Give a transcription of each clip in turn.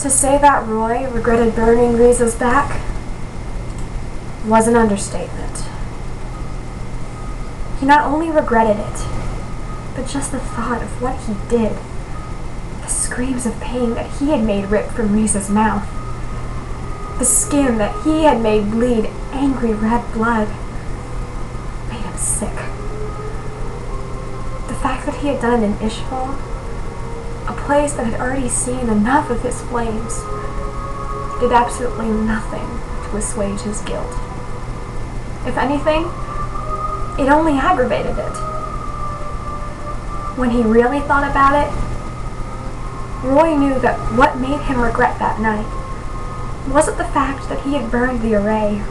To say that Roy regretted burning Riza's back was an understatement. He not only regretted it, but just the thought of what he did, the screams of pain that he had made rip from Riza's mouth, the skin that he had made bleed angry red blood, made him sick. The fact that he had done it in Ishval, a place that had already seen enough of his flames, did absolutely nothing to assuage his guilt. If anything, it only aggravated it. When he really thought about it, Roy knew that what made him regret that night wasn't the fact that he had burned the array.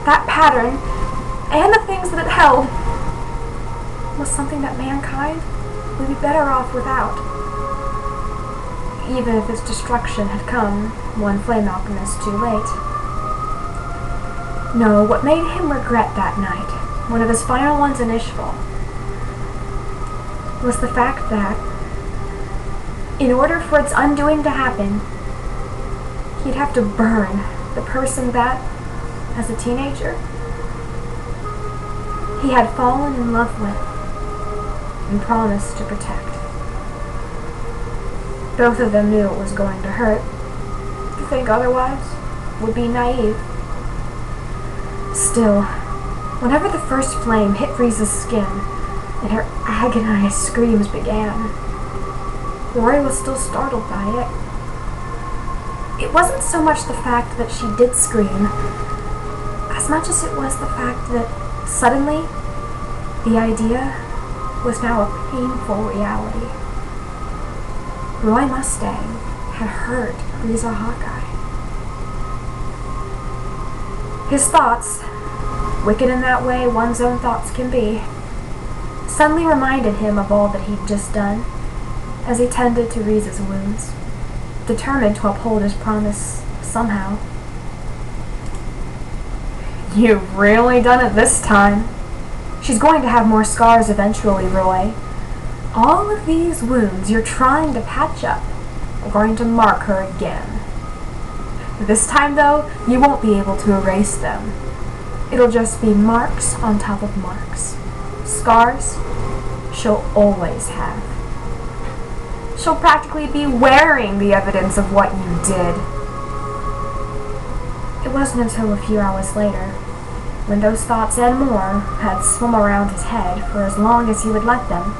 That pattern, and the things that it held, was something that mankind would be better off without, even if its destruction had come one flame alchemist too late. No, what made him regret that night, one of his final ones in Ishval, was the fact that, in order for its undoing to happen, he'd have to burn the person that, as a teenager, he had fallen in love with and promised to protect. Both of them knew it was going to hurt. To think otherwise would be naive. Still, whenever the first flame hit Riza's skin and her agonized screams began, Roy was still startled by it. It wasn't so much the fact that she did scream, as much as it was the fact that, suddenly, the idea was now a painful reality. Roy Mustang had hurt Riza Hawkeye. His thoughts, wicked in that way one's own thoughts can be, suddenly reminded him of all that he'd just done as he tended to Riza's wounds, determined to uphold his promise somehow. You've really done it this time. She's going to have more scars eventually, Roy. All of these wounds you're trying to patch up are going to mark her again. This time, though, you won't be able to erase them. It'll just be marks on top of marks. Scars she'll always have. She'll practically be wearing the evidence of what you did. It wasn't until a few hours later, when those thoughts and more had swum around his head for as long as he would let them,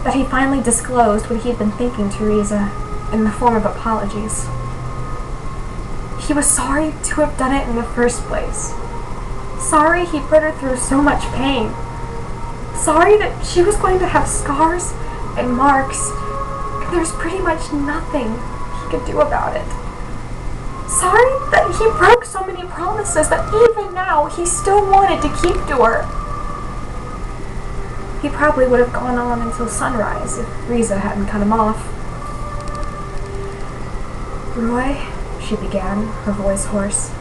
that he finally disclosed what he had been thinking to Riza in the form of apologies. He was sorry to have done it in the first place. Sorry he put her through so much pain. Sorry that she was going to have scars and marks, and there's pretty much nothing he could do about it. Sorry that he broke so many promises that even now he still wanted to keep to her. He probably would have gone on until sunrise if Riza hadn't cut him off. Roy, she began, her voice hoarse,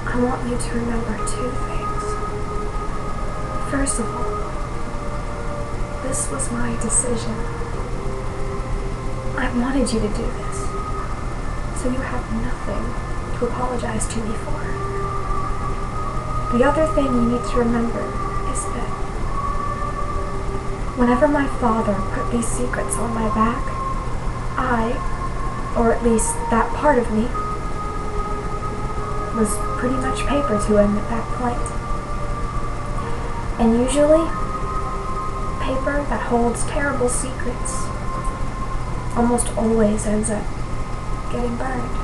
I want you to remember two things. First of all, this was my decision. I wanted you to do this, so you have nothing to apologize to me for. The other thing you need to remember is that whenever my father put these secrets on my back, I, or at least that part of me, was pretty much paper to him at that point. And usually, paper that holds terrible secrets almost always ends up getting burned.